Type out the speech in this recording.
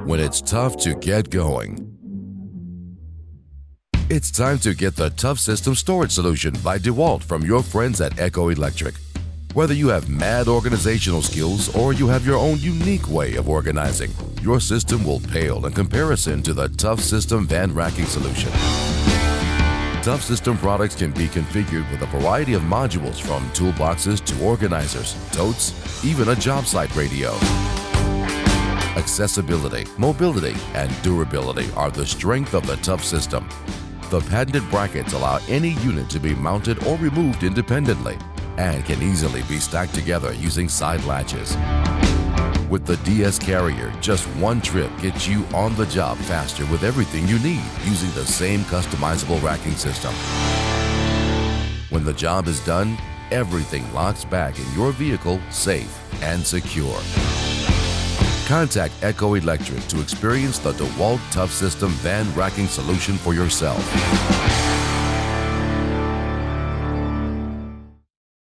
when it's tough to get going. It's time to get the ToughSystem storage solution by DEWALT from your friends at Echo Electric. Whether you have mad organizational skills or you have your own unique way of organizing, your system will pale in comparison to the ToughSystem van racking solution. ToughSystem products can be configured with a variety of modules from toolboxes to organizers, totes, even a job site radio. Accessibility, mobility, and durability are the strength of the ToughSystem. The patented brackets allow any unit to be mounted or removed independently and can easily be stacked together using side latches. With the DS Carrier, just one trip gets you on the job faster with everything you need using the same customizable racking system. When the job is done, everything locks back in your vehicle safe and secure. Contact Echo Electric to experience the DEWALT ToughSystem van racking solution for yourself.